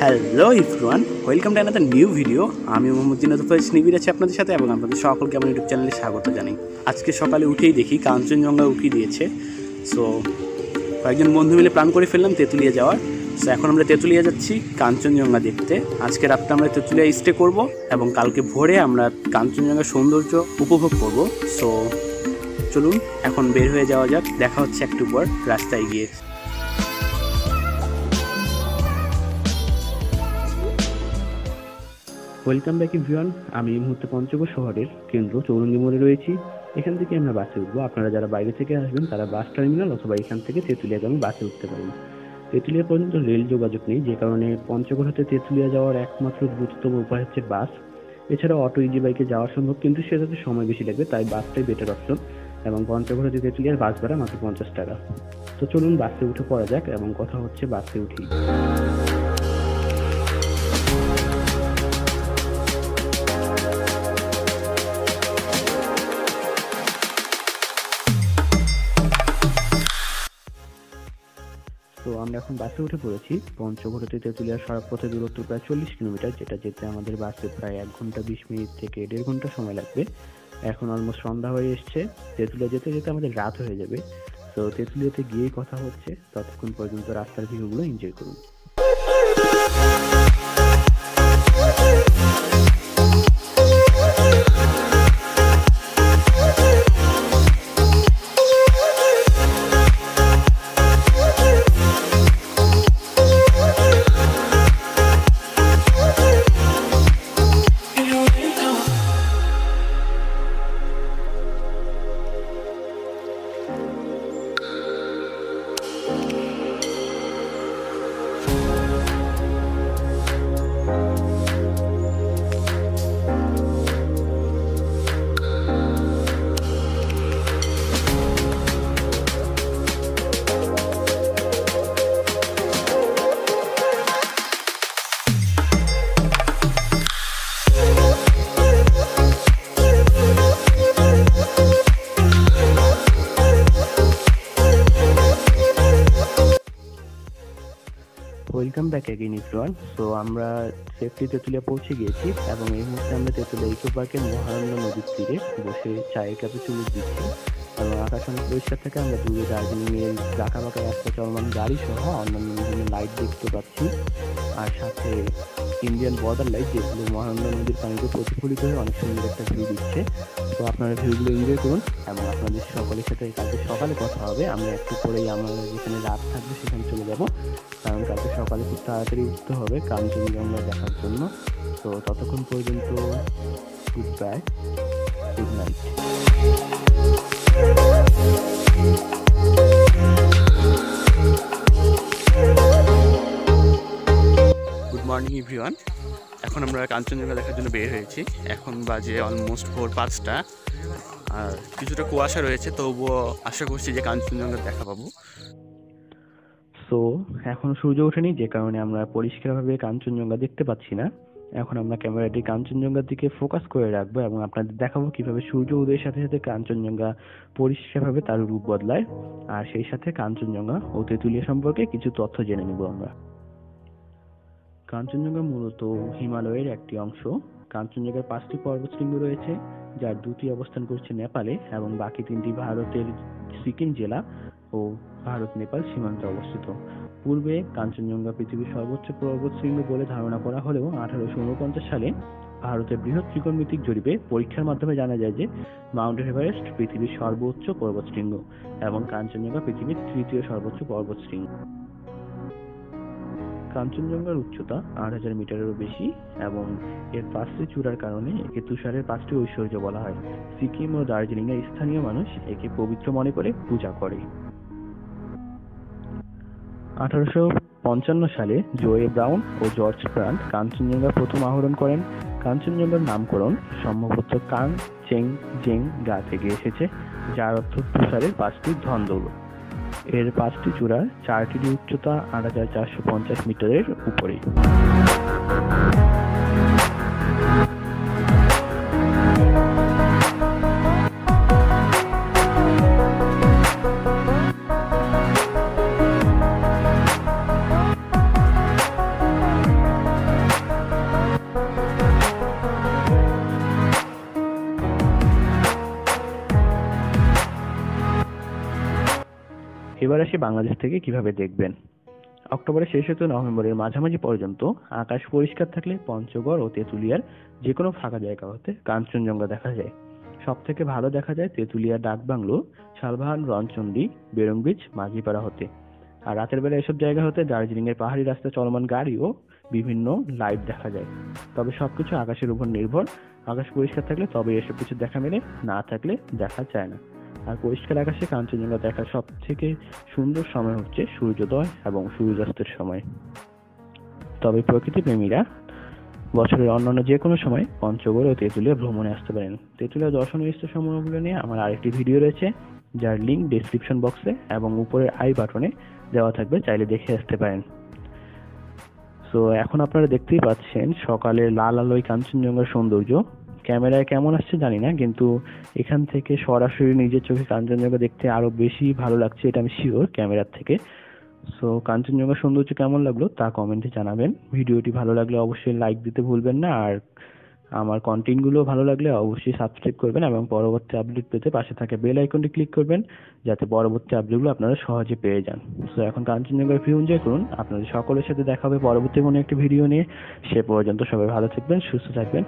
Hello everyone, welcome to another new video. আমি মোহাম্মদ জিনাতুল ফাইজ নিবিড় আছি আপনাদের সাথে এবং আপনাদের সকলকে আমার ইউটিউব চ্যানেলে স্বাগত জানাই। আজকে সকালে উঠেই দেখি কাঞ্চনজঙ্ঘা উঠিয়ে দিয়েছে। সো কয়েকজন বন্ধু মিলে প্ল্যান করে ফেললাম তেঁতুলিয়া যাওয়ার। সো এখন আমরা তেঁতুলিয়া যাচ্ছি কাঞ্চনজঙ্ঘা দেখতে। আজকে রাতটা আমরা তেঁতুলিয়া স্টে করব এবং কালকে ভোরে আমরা কাঞ্চনজঙ্ঘার সৌন্দর্য উপভোগ করব। সো চলুন এখন বের হয়ে যাওয়া যাক, দেখা হচ্ছে একটু পর রাস্তায় গিয়ে। Welcome back everyone. আমি এই মুহূর্তে পঞ্চগড় শহরের কেন্দ্র চৌরঙ্গি মোড়ে রয়েছি। এখান থেকে আমরা বাসে উঠবো। আপনারা যারা বাইরে থেকে আসবেন তারা বাস টার্মিনাল অথবা এখান থেকে তেঁতুলিয়াগামী বাসে উঠতে পারেন। তেঁতুলিয়া পর্যন্ত রেল যোগাযোগ নেই, যে কারণে পঞ্চগড় হতে তেঁতুলিয়া যাওয়ার একমাত্র দ্রুততম উপায় হচ্ছে বাস। এছাড়া অটো ইজি বাইকে যাওয়া সম্ভব, কিন্তু সেটাতে সময় বেশি লাগবে, তাই বাসটাই বেটার অপশন। এবং পঞ্চগড় হতে তেঁতুলিয়ার বাস ভাড়া মাত্র 50 টাকা। তো চলুন বাসে উঠে পড়া যাক এবং কথা হচ্ছে বাসে উঠি। তো আমরা এখন বাসে উঠে পড়েছি। পঞ্চগড় হতে তেঁতুলিয়ার সড়ক পথে দূরত্ব প্রায় 40 কিলোমিটার, যেটা যেতে আমাদের বাসে প্রায় 1 ঘন্টা 20 মিনিট থেকে 1.5 ঘন্টা সময় লাগবে। এখন অলমোস্ট সন্ধ্যা হয়ে এসছে। তেঁতুলিয়া যেতে যেতে আমাদের রাত হয়ে যাবে। তো তেঁতুলিয়াতে গিয়েই কথা হচ্ছে। ততক্ষণ পর্যন্ত রাস্তার ভিউগুলো এনজয় করুন। Welcome back again everyone. So আমরা সেফটি তেঁতুলিয়া পৌঁছে গিয়েছি এবং এই মুহূর্তে আমরা তেঁতুলিয়া ইকো পার্কের মহারণ্য নদীর তীরে বসে চায়ের কাপে চুমুক দিচ্ছি এবং আকাশ অনেক পরিষ্কার থেকে আমরা দূরে দার্জিলিং এর বাঁকা বাঁকা রাস্তা চলমান গাড়ি সহ অন্যান্য বিভিন্ন লাইট দেখতে পাচ্ছি, আর সাথে ইন্ডিয়ান বর্ডার লাইট, যেগুলো মহারণ্য নদীর পানিতে প্রতিফলিত হয়ে অনেক সুন্দর একটা ভিউ দিচ্ছে। তো আপনারা ভিউগুলো এনজয় করুন এবং আপনাদের সকলের সাথে কালকে সকালে কথা হবে। আমরা একটু পরেই আমরা যেখানে রাত থাকবে সেখানে চলে যাব, কারণ কালকে সকালে খুব তাড়াতাড়ি উঠতে হবে কাঞ্চনজঙ্ঘা দেখার জন্য। তো ততক্ষণ পর্যন্ত good bye, good night. Good morning everyone. এখন আমরা কাঞ্চনজঙ্ঘা দেখার জন্য বের হয়েছি। এখন বাজে অলমোস্ট ভোর 5টা, আর কিছুটা কুয়াশা রয়েছে, তবুও আশা করছি যে কাঞ্চনজঙ্ঘা দেখা পাবো। তো এখন সূর্য ওঠেনি, যে কারণে আমরা পরিষ্কারভাবে কাঞ্চনজঙ্ঘা দেখতে পাচ্ছি না। এখন আমরা ক্যামেরাটি কাঞ্চনজঙ্ঘার দিকে ফোকাস করে রাখবো এবং আপনাদের দেখাবো কিভাবে সূর্য উদয়ের সাথে সাথে কাঞ্চনজঙ্ঘা পরিষ্কারভাবে তার রূপ বদলায়, আর সেই সাথে কাঞ্চনজঙ্ঘা ও তেঁতুলিয়া সম্পর্কে কিছু তথ্য জেনে নিব আমরা। কাঞ্চনজঙ্ঘা মূলত হিমালয়ের একটি অংশ। কাঞ্চনজঙ্ঘার 5টি পর্বতশৃঙ্গ রয়েছে, যার 2টি অবস্থান করছে নেপালে এবং বাকি 3টি ভারতের সিকিম জেলা ও ভারত নেপাল সীমান্তে অবস্থিত। পূর্বে কাঞ্চনজঙ্ঘা পৃথিবীর সর্বোচ্চ পর্বতশৃঙ্গ বলে ধারণা করা হলেও 1849 সালে ভারতের বৃহৎ ত্রিকোণমিতিক জরিপে পরীক্ষার মাধ্যমে জানা যায় যে মাউন্ট এভারেস্ট পৃথিবীর সর্বোচ্চ পর্বতশৃঙ্গ এবং কাঞ্চনজঙ্ঘা পৃথিবীর 3য় সর্বোচ্চ পর্বতশৃঙ্গ। কাঞ্চনজঙ্ঘার উচ্চতা 8000 মিটারেরও বেশি এবং এর 5টি চূড়ার কারণে একে তুষারের 5টি ঐশ্বর্য বলা হয়। সিকিম ও দার্জিলিং এর স্থানীয় মানুষ একে পবিত্র মনে করে পূজা করে। 1855 সালে জোয়ে ব্রাউন ও জর্জ ব্রান্ড কাঞ্চনজঙ্ঘা প্রথম আরোহণ করেন। কাঞ্চনজঙ্ঘার নামকরণ সম্ভবত কাং চেং জেং গা থেকে এসেছে, যার অর্থ তুষারের 5টি ধন দৌলত। এর 5টি চূড়ার 4টির উচ্চতা 8450 মিটারের উপরে। এবার আসি বাংলাদেশ থেকে কিভাবে দেখবেন। অক্টোবরের শেষ হতে নভেম্বরের মাঝামাঝি পর্যন্ত আকাশ পরিষ্কার থাকলে পঞ্চগড় ও তেঁতুলিয়ার যে কোনো ফাঁকা জায়গা হতে কাঞ্চনজঙ্ঘা দেখা যায়। সব থেকে ভালো দেখা যায় তেঁতুলিয়ার ডাকবাংলো, শালবাহান, রণচণ্ডী, বেরং ব্রিজ, মাঝিপাড়া হতে। আর রাতের বেলা এসব জায়গা হতে দার্জিলিং এর পাহাড়ি রাস্তায় চলমান গাড়ি ও বিভিন্ন লাইট দেখা যায়। তবে সবকিছু আকাশের উপর নির্ভর। আকাশ পরিষ্কার থাকলে তবে এসব কিছু দেখা মেলে, না থাকলে দেখা যায় না। আর পরিষ্কার আকাশে কাঞ্চনজঙ্ঘা দেখার সব থেকে সুন্দর সময় হচ্ছে সূর্যোদয় এবং সূর্যাস্তের সময়। তবে প্রকৃতি প্রেমীরা বছরের অন্যান্য যে কোনো সময় পঞ্চগড় ও তেঁতুলিয়া ভ্রমণে আসতে পারেন। তেঁতুলিয়া দর্শনীয় সমূহগুলো নিয়ে আমার আরেকটি ভিডিও রয়েছে, যার লিঙ্ক ডেসক্রিপশন বক্সে এবং উপরের আই বাটনে দেওয়া থাকবে, চাইলে দেখে আসতে পারেন। সো এখন আপনারা দেখতেই পাচ্ছেন সকালে লাল আলোয় কাঞ্চনজঙ্ঘার সৌন্দর্য। ক্যামেরায় কেমন আসছে জানি না, কিন্তু এখান থেকে সরাসরি নিজের চোখে কাঞ্চনজঙ্ঘা দেখতে আরো বেশি ভালো লাগছে, এটা আমি শিওর ক্যামেরার থেকে। সো কাঞ্চনজঙ্ঘার সৌন্দর্য কেমন লাগলো তা কমেন্টে জানাবেন। ভিডিওটি ভালো লাগলে অবশ্যই লাইক দিতে ভুলবেন না, আর আমার কন্টেন্টগুলো ভালো লাগলে অবশ্যই সাবস্ক্রাইব করবেন এবং পরবর্তী আপডেট পেতে পাশে থাকা বেল আইকনটি ক্লিক করবেন, যাতে পরবর্তী আপডেটগুলো আপনারা সহজে পেয়ে যান। সো এখন কাঞ্চনজঙ্ঘার ভিউ এনজয় করুন। আপনাদের সকলের সাথে দেখা হবে পরবর্তী কোনো একটি ভিডিও নিয়ে। সে পর্যন্ত সবাই ভালো থাকবেন, সুস্থ থাকবেন।